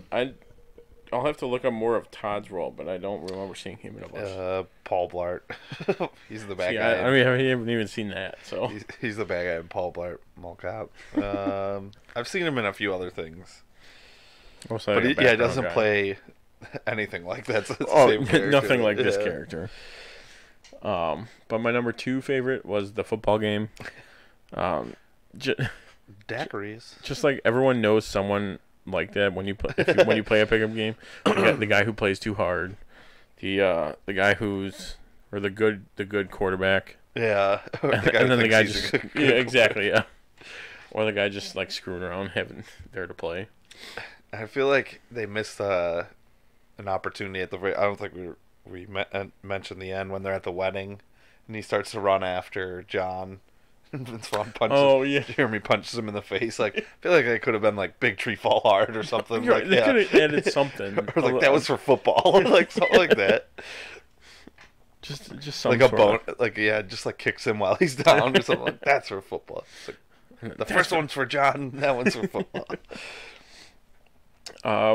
I'll have to look up more of Todd's role, but I don't remember seeing him in a bunch. Paul Blart. He's the bad guy. I mean, I haven't even seen that. So he's the bad guy in Paul Blart Mall Cop. I've seen him in a few other things. But he doesn't play anything like that. So nothing like this character. But my number 2 favorite was the football game. Daiquiris. Just like everyone knows someone like that when you play when you play a pickup game. You got the guy who plays too hard, the guy who's the good quarterback. Yeah, and then the guy just exactly yeah, or the guy just like screwing around having there to play. I feel like they missed an opportunity at the very. I don't think we mentioned the end when they're at the wedding, and he starts to run after John. Vince Vaughn Jeremy punches him in the face. Like, I feel like it could have been like Big Tree Fall Hard or something. They could have added something, or like that was for football, like something like that. Just some like a bone, just like kicks him while he's down or something. Like that's for football. Like, the first one's for John. That one's for football.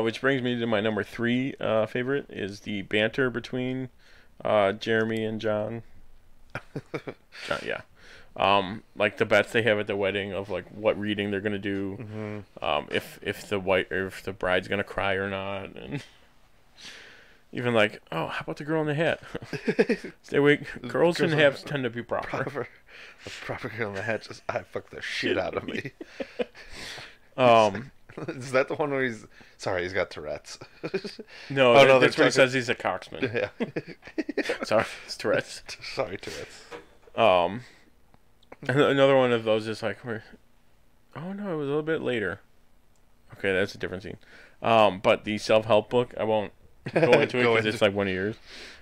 Which brings me to my number 3 favorite is the banter between Jeremy and John. Yeah. Like the bets they have at the wedding of like what reading they're gonna do, if the bride's gonna cry or not, and even like, oh, how about the girl in the hat? Stay awake. Girls in hats tend to be proper. A proper girl in the hat just I fuck the shit out of me. Is that the one where he's got Tourette's? No, that's what he says. He's a coxman. Yeah. Sorry, it's Tourette's. Sorry, Tourette's. Another one of those is like, oh no, it was a little bit later. Okay, that's a different scene. But the self-help book, I won't go into it because it's like one of yours.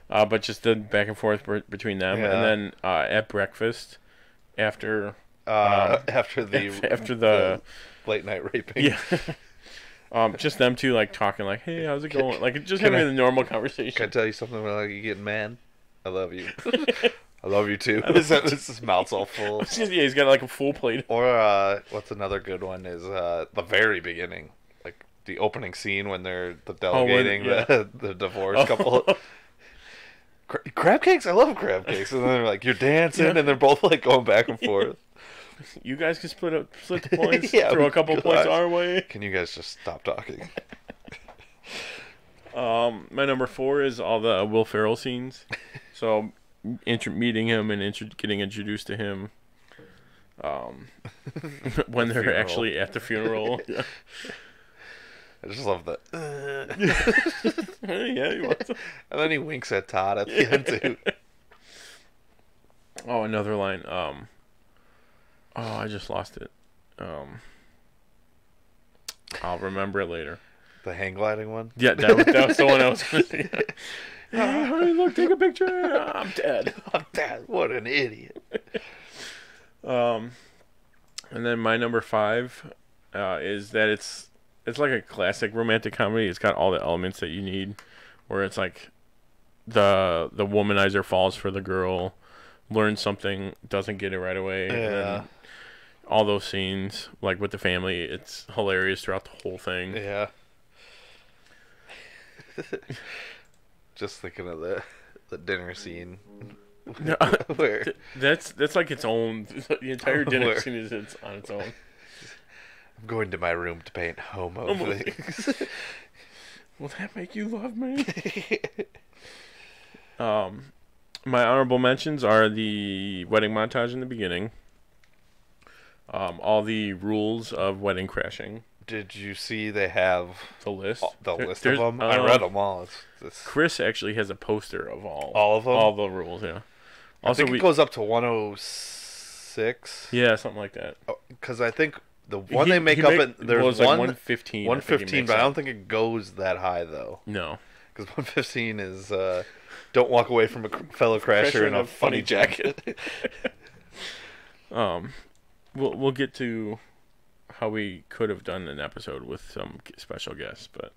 But just the back and forth between them, and then at breakfast after the late night raping. Yeah. Just them two like talking like, hey, how's it going? Like just having a normal conversation. Can I tell you something about like you getting mad? I love you. I love you too. His mouth's all full. Yeah, he's got like a full plate. Or what's another good one is the very beginning, like the opening scene when they're delegating the divorce couple. Crab cakes, I love crab cakes, and then they're like you're dancing, and they're both like going back and forth. You guys can split the points. Yeah, throw a couple points our way. Can you guys just stop talking? My number 4 is all the Will Ferrell scenes. So, meeting him and getting introduced to him. When they're actually at the funeral. Yeah. I just love that. Yeah, he wants to. And then he winks at Todd at the end too. Oh, another line. I just lost it. I'll remember it later. The hang gliding one? Yeah, that was the one I was going to say. Hey, look, take a picture. I'm dead. I'm dead. What an idiot. And then my number 5 is that it's like a classic romantic comedy. It's got all the elements that you need, where it's like the womanizer falls for the girl, learns something, doesn't get it right away. Yeah. And then all those scenes, like with the family, it's hilarious throughout the whole thing. Yeah. Just thinking of the dinner scene. Where that's like its own. The entire dinner Where? scene is on its own. I'm going to my room to paint homo things. Will that make you love me? My honorable mentions are the wedding montage in the beginning. All the rules of wedding crashing. Did you see they have the list? List of them? I read them all. Chris actually has a poster of all of them? all the rules, yeah. Also, I think it goes up to 106. Yeah, something like that. Because I think the one they make up at there's like one 115. 115, but I don't think it goes that high though. No, because 115 is don't walk away from a fellow crasher in a funny jacket. We'll get to how we could have done an episode with some special guests, but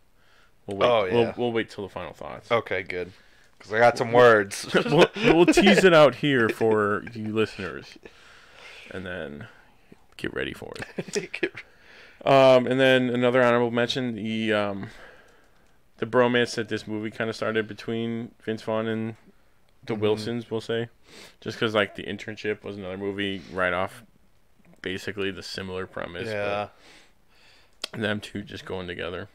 we'll wait. We'll wait till the final thoughts. Okay, good. Because I got some words. we'll tease it out here for you listeners, and then get ready for it. And then another honorable mention: the bromance that this movie kind of started between Vince Vaughn and the Wilsons, we'll say, just because like The Internship was another movie right off, basically the similar premise. Yeah. But them two just going together.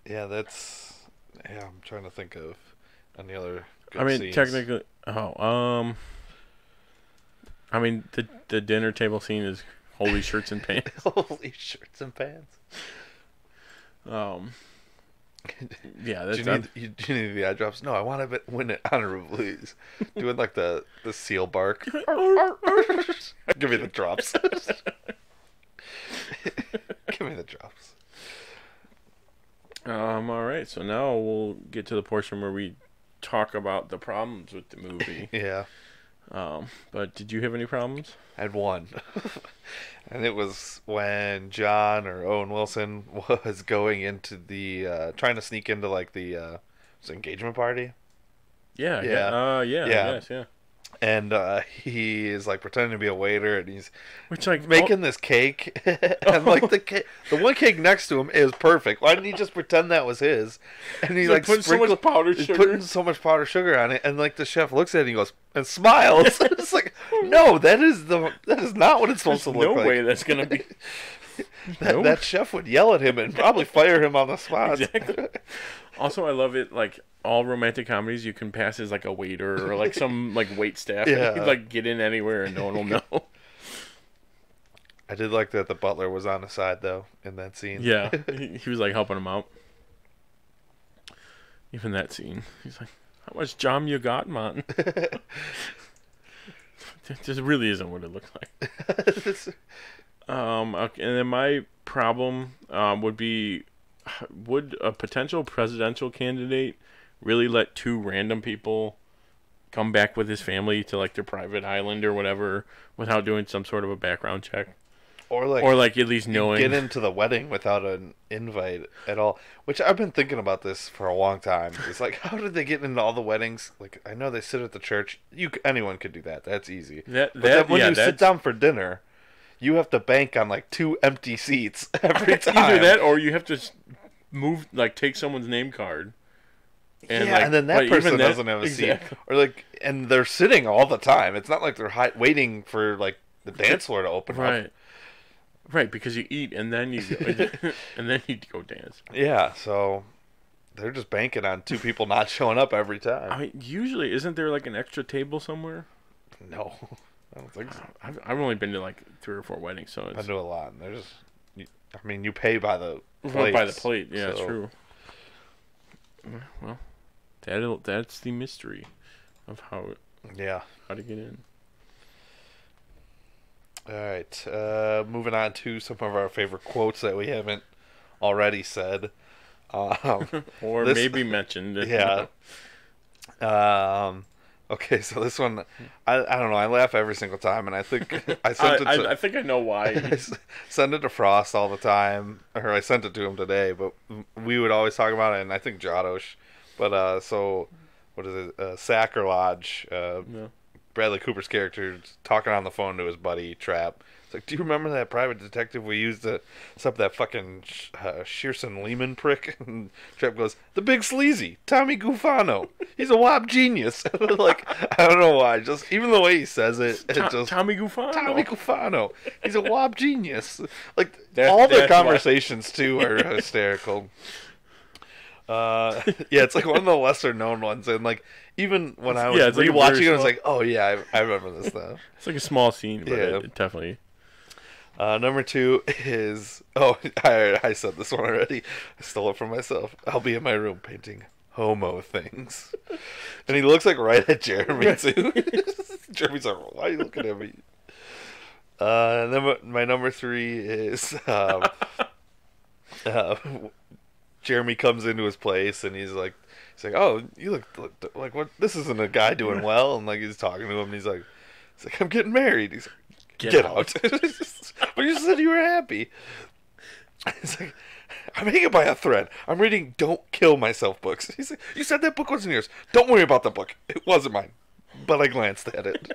Yeah, I'm trying to think of any other good scenes. Technically, I mean, the dinner table scene is holy shirts and pants. Holy shirts and pants. Yeah, that's do you need the eye drops? No, I want to win it honorably. Doing like the seal bark. Give me the drops. Give me the drops. All right, so now we'll get to the portion where we talk about the problems with the movie. Yeah. But did you have any problems? I had one. And it was when John or Owen Wilson was going into the trying to sneak into like the engagement party. Yeah. And he is like pretending to be a waiter, and he's like making this cake, and like the one cake next to him is perfect. Why didn't he just pretend that was his? And he's like putting so much powdered sugar. Putting so much powdered sugar on it, and like the chef looks at it and he goes and smiles. It's like, no, that is not what it's supposed to look like. No way that's gonna be. That chef would yell at him and probably fire him on the spot. Exactly. Also, I love it. Like all romantic comedies, you can pass as like a waiter or like some like wait staff. Yeah. And you like get in anywhere and no one will know. I did like that the butler was on the side though in that scene. Yeah, he was like helping him out. Even that scene, he's like, "How much jam you got, man?" It just really isn't what it looks like. Okay, and then my problem would be, would a potential presidential candidate really let two random people come back with his family to like their private island or whatever without doing some sort of a background check? Or like at least knowing get into the wedding without an invite at all. Which I've been thinking about this for a long time. It's like, how did they get into all the weddings? Like, I know they sit at the church. Anyone could do that. That's easy. But then when you sit down for dinner, you have to bank on like 2 empty seats every time. Either that, or you have to move, like take someone's name card And yeah, and then that person doesn't have a seat, or like, and they're sitting all the time. It's not like they're waiting for like the dance floor to open up. Right, because you eat and then you and then you go dance. Yeah, so they're just banking on two people not showing up every time. I mean, usually, isn't there like an extra table somewhere? No, I don't think so. I've only been to like 3 or 4 weddings, so it's... I do a lot. And they're just, I mean, you pay by the plate. By the plate, yeah, so. True. Well, that's the mystery of how to get in. All right, moving on to some of our favorite quotes that we haven't already said. Or maybe mentioned. Yeah. Okay, so this one, I don't know. I laugh every single time, and I think I sent it to... I think I know why. I send it to Frost all the time, or I sent it to him today, but we would always talk about it, and I think Jadosh. But, so, what is it? Sacker Lodge, Bradley Cooper's character talking on the phone to his buddy Trap. It's like, do you remember that private detective we used to stop that fucking Shearson Lehman prick? And Trap goes, the big sleazy, Tommy Gufano. He's a wop genius. Like, I don't know why. Just even the way he says it, just Tommy Gufano. Tommy Gufano. He's a wop genius. Like all the conversations too are hysterical. Yeah, it's like one of the lesser known ones, and like even when I was rewatching it, I was like, oh yeah, I remember this now. It's like a small scene, but it definitely. Number 2 is I said this one already. I stole it from myself. I'll be in my room painting homo things, and he looks like right at Jeremy too. Jeremy's like, why are you looking at me? And then my number 3 is Jeremy comes into his place and he's like, oh, you look like what? This isn't a guy doing well, and like he's talking to him, and he's like, I'm getting married. He's like, get out. But you said you were happy. He's like, I'm hanging by a thread. I'm reading Don't Kill Myself books. He's like, you said that book wasn't yours. Don't worry about the book. It wasn't mine. But I glanced at it.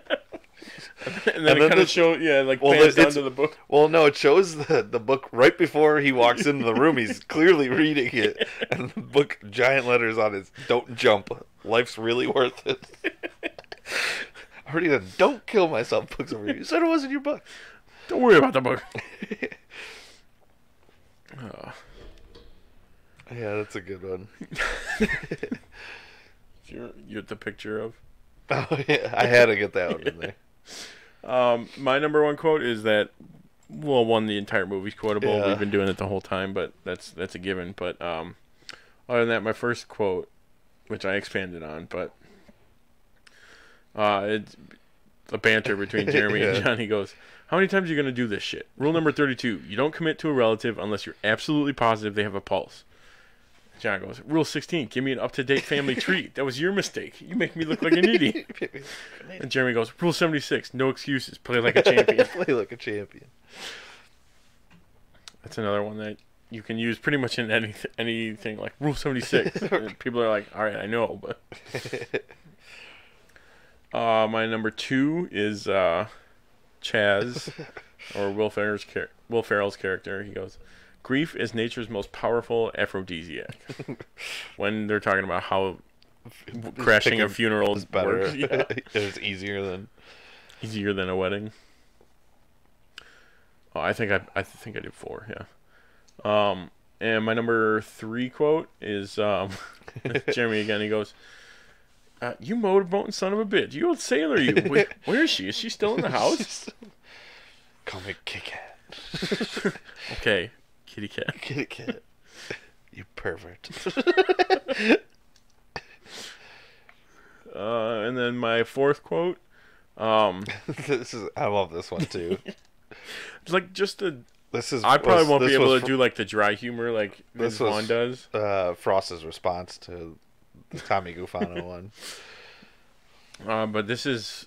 and then it kind of shows, pans down to the book. Well, no, it shows the book right before he walks into the room. He's clearly reading it. And the book, giant letters on it, don't jump. Life's really worth it. I'm reading the Don't Kill Myself books over here. You said it wasn't your book. Don't worry about the book. Yeah, that's a good one. You're the picture of? Oh, yeah, I had to get that one in there. My number 1 quote is that, well, the entire movie's quotable. Yeah. We've been doing it the whole time, but that's a given. But other than that, my first quote, which I expanded on, but it's a banter between Jeremy and John. He goes, how many times are you going to do this shit? Rule number 32, you don't commit to a relative unless you're absolutely positive they have a pulse. John goes, rule 16, give me an up-to-date family tree. That was your mistake. You make me look like an idiot. And Jeremy goes, rule 76, no excuses. Play like a champion. Play like a champion. That's another one that you can use pretty much in anything, like rule 76. And people are like, all right, I know, but... my number 2 is Chaz, or Will Ferrell's character. He goes, grief is nature's most powerful aphrodisiac. When they're talking about how crashing a funeral is better, works, it's easier than a wedding. Oh, I think I did 4. Yeah. And my number 3 quote is Jeremy again. He goes, "You motorboating son of a bitch! You old sailor! You. Where is she? Is she still in the house?" Call me Kitty Cat. Okay. Kitty cat. Kitty cat. You pervert. And then my 4th quote. I love this one too. It's like just a. This is. I probably won't be able to do like the dry humor like Vince Vaughn does. Frost's response to the Tommy Gufano one. But this is.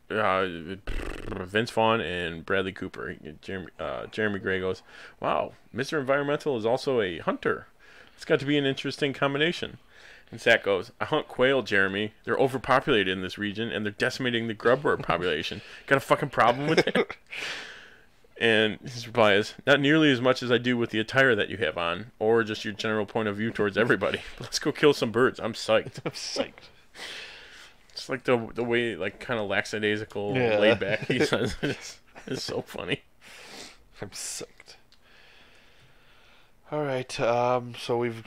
Vince Vaughn and Bradley Cooper. Jeremy Gray goes, wow, Mr. Environmental is also a hunter. It's got to be an interesting combination. And Zach goes, I hunt quail, Jeremy. They're overpopulated in this region, and they're decimating the grub bird population. Got a fucking problem with it? And his reply is, not nearly as much as I do with the attire that you have on, or just your general point of view towards everybody. But let's go kill some birds. I'm psyched. I'm psyched. It's like the way, like, kind of lackadaisical, Yeah. laid back he says it. It's so funny. I'm psyched. All right, so we've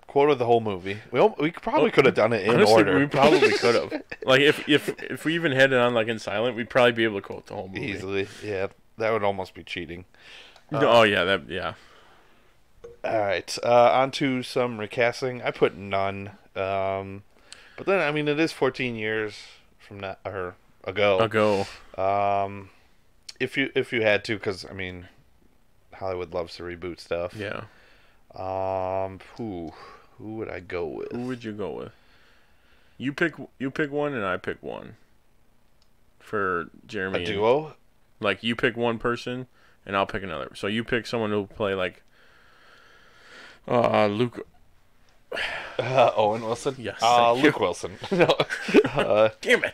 quoted the whole movie. We probably could have done it in Honestly, order. we probably could have. Like, if we even had it on, like, in silent, we'd probably be able to quote the whole movie. Easily. Yeah, that would almost be cheating. Oh, yeah, yeah. All right, on to some recasting. I put none. But then, I mean, it is 14 years from that, or ago. If you had to, because, I mean, Hollywood loves to reboot stuff. Yeah. Who would I go with? Who would you go with? You pick one and I pick one. For Jeremy. A duo? Like, you pick one person and I'll pick another. So you pick someone who'll play, like, Luke. Owen Wilson? Yes. Luke Wilson. No. Damn it.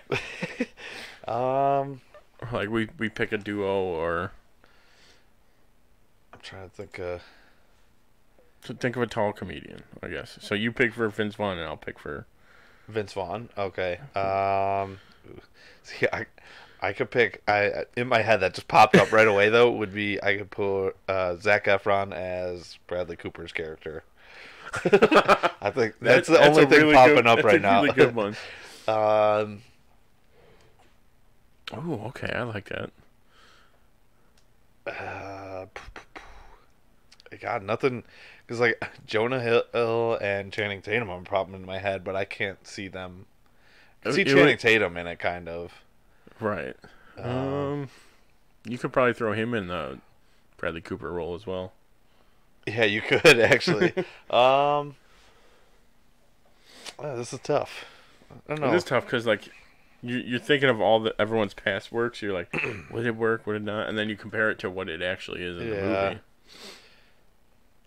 Like, we pick a duo, or I'm trying to think. So think of a tall comedian, I guess. So you pick for Vince Vaughn, and I'll pick for Vince Vaughn. Okay. See, I could pick. In my head that just popped up right away though would be I could put Zac Efron as Bradley Cooper's character. I think that's the only thing popping up right now. That's a really good one. Oh, okay, I like that. God, nothing, because like Jonah Hill and Channing Tatum are a problem in my head, but I can't see them. I see Channing Tatum in it, kind of. Right. You could probably throw him in the Bradley Cooper role as well. Yeah, you could actually. This is tough. I don't know. It is tough because like you're thinking of everyone's past works. You're like, would it work? Would it not? And then you compare it to what it actually is in the movie.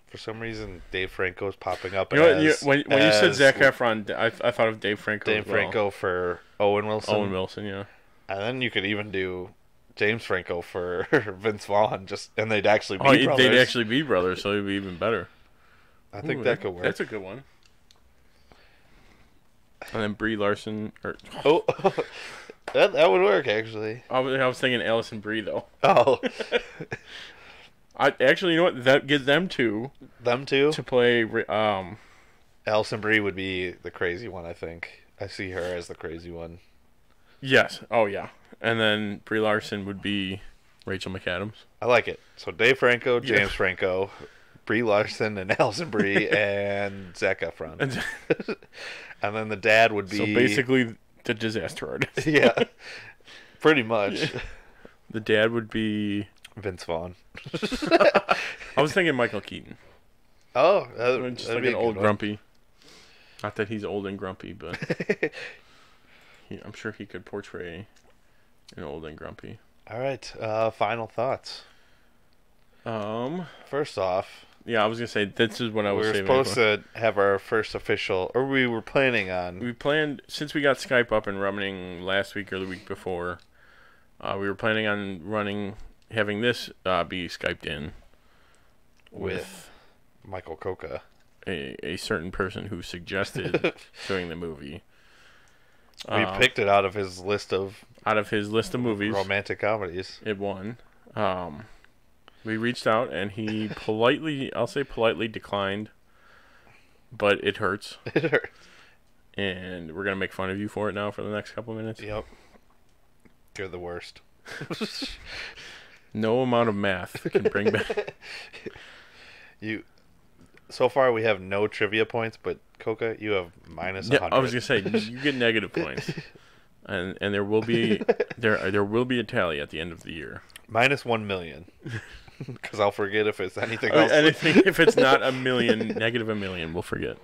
For some reason, Dave Franco's popping up. When you said Zac Efron, I thought of Dave Franco. Dave Franco for Owen Wilson. Owen Wilson, yeah. And then you could even do James Franco for Vince Vaughn, and they'd actually be brothers. They'd actually be brothers, so it'd be even better. I think that could work. That's a good one. And then Brie Larson, that would work actually. I was thinking Allison Brie though. Oh. I actually, you know what? That get them two to play. Allison Brie would be the crazy one. I think I see her as the crazy one. Yes. Oh yeah. And then Brie Larson would be Rachel McAdams. I like it. So Dave Franco, James Franco, Brie Larson, and Allison Brie, and Zac Efron. And then the dad would be... So basically the disaster artist. Yeah. Pretty much. The dad would be... Vince Vaughn. I was thinking Michael Keaton. Oh. Just like an old grumpy. Not that he's old and grumpy, but... I'm sure he could portray an old and grumpy. All right. Final thoughts. First off... Yeah, I was going to say, this is what I was saying. We were supposed to have our first official, or we were planning on... We planned, since we got Skype up and running last week or the week before, we were planning on having this be Skyped in with Michael Coca, a certain person who suggested doing the movie. We picked it out of his list of movies, romantic comedies. It won. We reached out and he politely declined, but it hurts. It hurts. And we're gonna make fun of you for it now for the next couple minutes. Yep. You're the worst. No amount of math can bring back. So far we have no trivia points, but Coca, you have minus 100. I was gonna say you get negative points, and there will be there will be a tally at the end of the year. Minus 1 million, because I'll forget if it's anything else. If it's not a million, negative a million, we'll forget.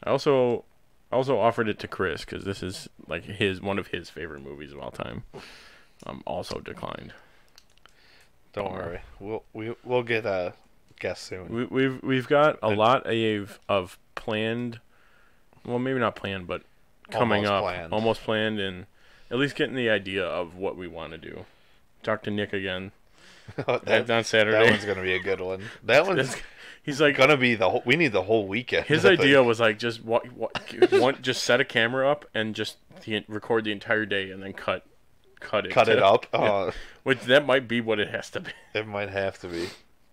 I also offered it to Chris because this is like one of his favorite movies of all time. Also declined. Don't worry, we'll get a guest soon. We've got a lot of planned, well maybe not planned, but coming almost planned, and at least getting the idea of what we want to do. Talk to Nick again. on Saturday. That one's gonna be a good one. That one's he's like gonna be the whole. We need the whole weekend. His idea was like just just set a camera up and just record the entire day and then cut it up. Yeah. Which that might be what it has to be. It might have to be.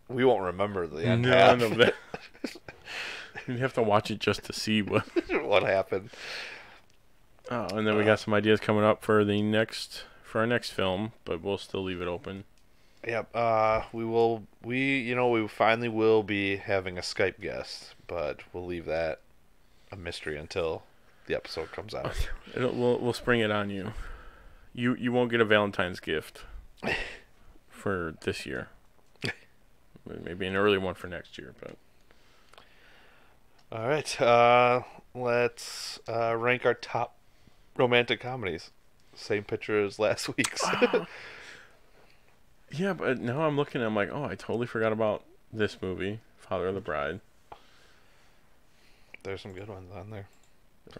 We won't remember the end. None of that. You'd have to watch it just to see what happened. Oh, and then we got some ideas coming up for our next film, but we'll still leave it open. Yep. We finally will be having a Skype guest, but we'll leave that a mystery until the episode comes out. We'll spring it on you. You won't get a Valentine's gift for this year. Maybe an early one for next year, but. All right. Let's rank our top romantic comedies. Same picture as last week's. Yeah, but now I'm looking. I'm like, oh, I totally forgot about this movie, Father of the Bride. There's some good ones on there.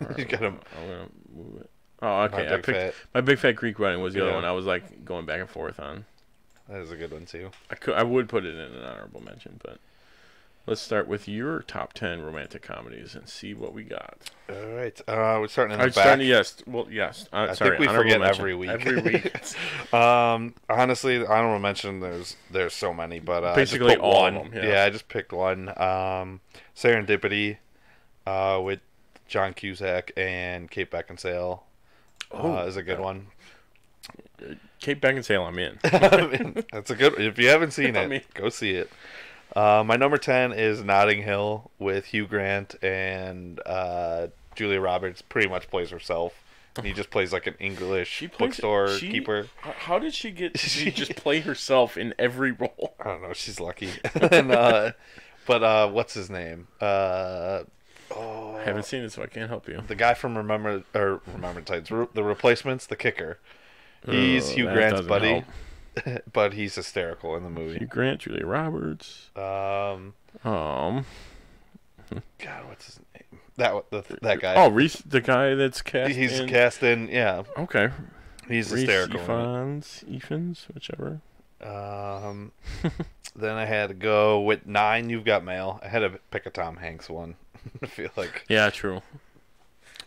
Right, you got them. I'm gonna move it. Oh, okay. My Big Fat Greek Wedding was the other one. I was like going back and forth on. That is a good one too. I would put it in an honorable mention, but let's start with your top 10 romantic comedies and see what we got. All right. We're starting in the back. Yes. I think we forget every week. Every week. Honestly, honorable mention. There's so many, but basically I just all one. of them. Yeah, I just picked one. Serendipity, with John Cusack and Kate Beckinsale, is a good one. Kate Beckinsale, I'm in. That's a good. If you haven't seen it, go see it. My number 10 is Notting Hill with Hugh Grant and Julia Roberts. Pretty much plays herself. And he just plays like an English bookstore keeper. How did she get to just play herself in every role? I don't know. She's lucky. And, but what's his name? I haven't seen it, so I can't help you. The guy from Remember Titans, The Replacements, the kicker. He's Hugh Grant's buddy. But he's hysterical in the movie. Hugh Grant, Julia Roberts. God, what's his name? That guy. Oh, Reese, the guy that's cast. He's cast in. Yeah. Okay. He's Reese hysterical. Evans, whichever. Then I had to go with 9. You've Got Mail. I had to pick a Tom Hanks one. I feel like. Yeah, true.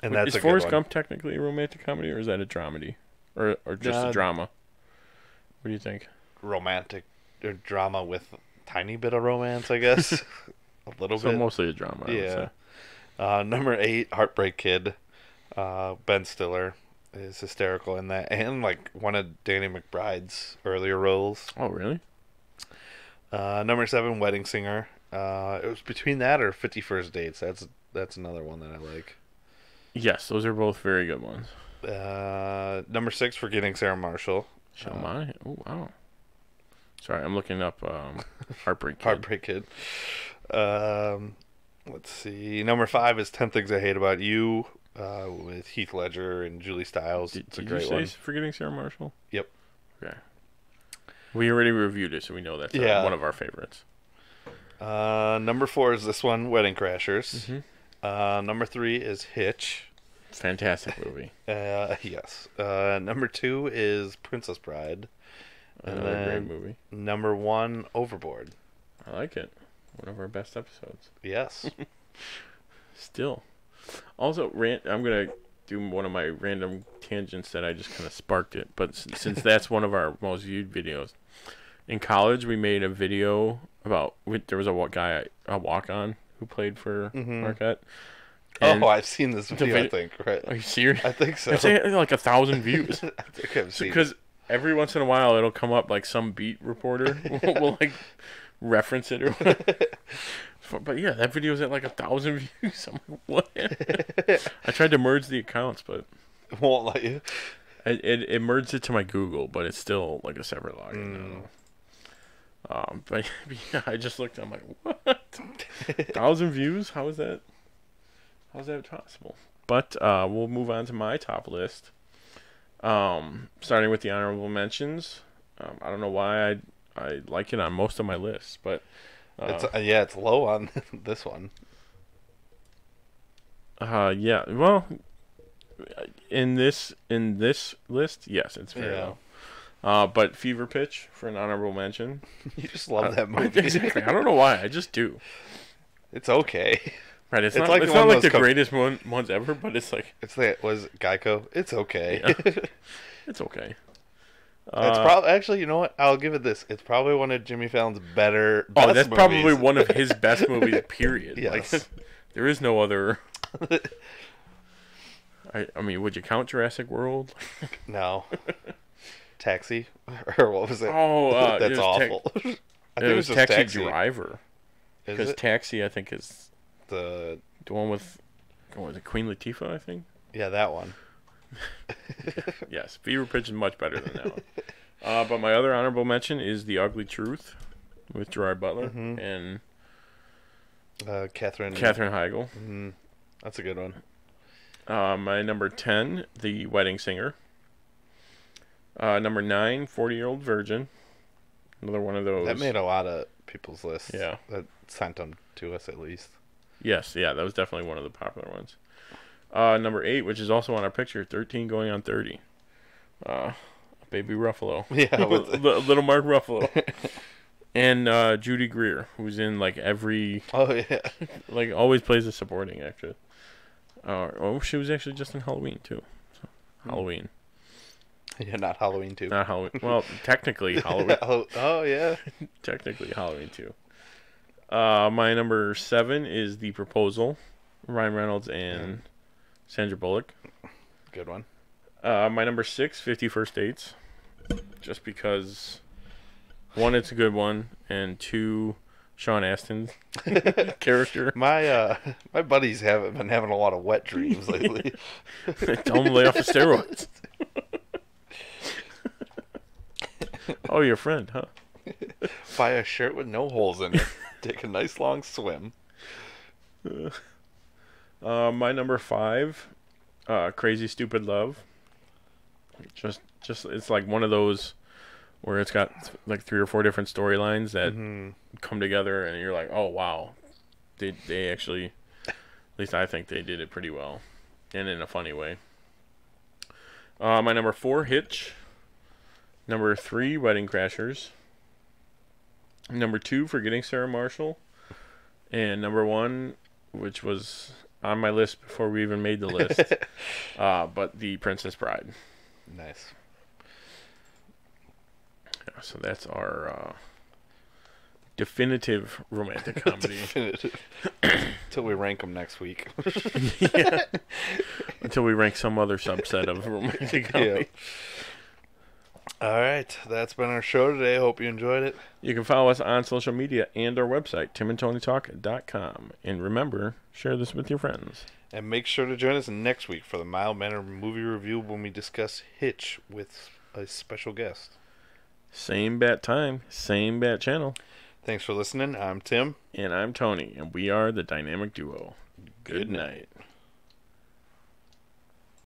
And that's is a good Forrest one. Gump technically a romantic comedy, or is that a dramedy, or just a drama? What do you think? Romantic or drama with a tiny bit of romance, I guess. A little bit. So mostly a drama. I would say. Number 8, Heartbreak Kid. Ben Stiller is hysterical in that, and like one of Danny McBride's earlier roles. Oh, really? Number 7, Wedding Singer. It was between that or 50 First Dates. That's another one that I like. Yes, those are both very good ones. Number 6, Forgetting Sarah Marshall. Oh wow! Sorry, I'm looking up Heartbreak Kid. Heartbreak Kid. Let's see. Number 5 is 10 Things I Hate About You, with Heath Ledger and Julie Stiles. It's a great one. Forgetting Sarah Marshall? Yep. Okay. We already reviewed it, so we know that's one of our favorites. Number 4 is this one, Wedding Crashers. Mm-hmm. Number 3 is Hitch. Fantastic movie. Yes. Number 2 is Princess Bride. Another great movie. Number 1, Overboard. I like it. One of our best episodes. Yes. Still. Also, I'm going to do one of my random tangents that I just kind of sparked it. But since that's one of our most viewed videos. In college, we made a video about... There was a walk-on who played for Marquette. And I've seen this video, I think. Right? Are you serious? I think so. It's like 1,000 views. I think I've seen it. Because every once in a while, it'll come up like some beat reporter will like reference it or whatever. But yeah, that video's at like 1,000 views. I'm like, what? I tried to merge the accounts, but it won't let you. It merged it to my Google, but it's still like a separate login. But yeah, I just looked. I'm like, what? 1,000 views? How is that? How's that possible? But we'll move on to my top list. Starting with the honorable mentions. I don't know why I like it on most of my lists, but it's low on this one. Yeah. Well, in this list, yes, it's very But Fever Pitch for an honorable mention. You just love that movie. Exactly. I don't know why. I just do. It's okay. Right. It's not like the greatest ones ever, but it's like... It's like, was it Geico? It's okay. Yeah. It's okay. It's probably... Actually, you know what? I'll give it this. It's probably one of Jimmy Fallon's best that's movies. probably one of his best movies, period. Yes. Like, there is no other... I mean, would you count Jurassic World? No. Taxi? Or what was it? Oh, that's awful. I think it was Taxi Driver. Is because it? Taxi, I think, is the one with... Oh, was it Queen Latifah, I think? Yeah, that one. Yes, Fever Pitch is much better than that one. But my other honorable mention is The Ugly Truth with Gerard Butler and Katherine Heigl. Mm-hmm. That's a good one. My number 10, The Wedding Singer. Number 9, 40-Year-Old Virgin. Another one of those. That made a lot of people's lists. Yeah. That sent them to us, at least. Yes, yeah, that was definitely one of the popular ones. Number 8, which is also on our picture, 13 Going on 30. Baby Ruffalo. Yeah. Little Mark Ruffalo. And Judy Greer, who's in, like, every... Oh, yeah. Like, always plays a supporting actress. She was actually just in Halloween, too. So, Halloween. Yeah, not Halloween 2. Not Halloween. Well, technically Halloween. Oh, yeah. Technically Halloween 2. My number 7 is The Proposal. Ryan Reynolds and Sandra Bullock. Good one. My number 6, 50 First Dates. Just because, 1, it's a good one, and 2, Sean Astin's character. My buddies haven't been having a lot of wet dreams lately. Tell them to lay off the steroids. Oh, your friend, huh? Buy a shirt with no holes in it. Take a nice long swim. My number 5, Crazy Stupid Love. Just it's like one of those where it's got like 3 or 4 different storylines that come together, and you're like, oh wow, they actually, at least I think they did it pretty well, and in a funny way. My number 4, Hitch. Number 3, Wedding Crashers. Number 2, Forgetting Sarah Marshall. And number 1, which was on my list before we even made the list, but The Princess Bride. Nice. Yeah, so that's our definitive romantic comedy. Definitive. Until we rank them next week. Yeah. Until we rank some other subset of romantic comedy. Yeah. All right, that's been our show today. Hope you enjoyed it. You can follow us on social media and our website, timandtonytalk.com. And remember, share this with your friends. And make sure to join us next week for the Mild Manner movie review when we discuss Hitch with a special guest. Same bat time, same bat channel. Thanks for listening. I'm Tim. And I'm Tony, and we are the Dynamic Duo. Good night.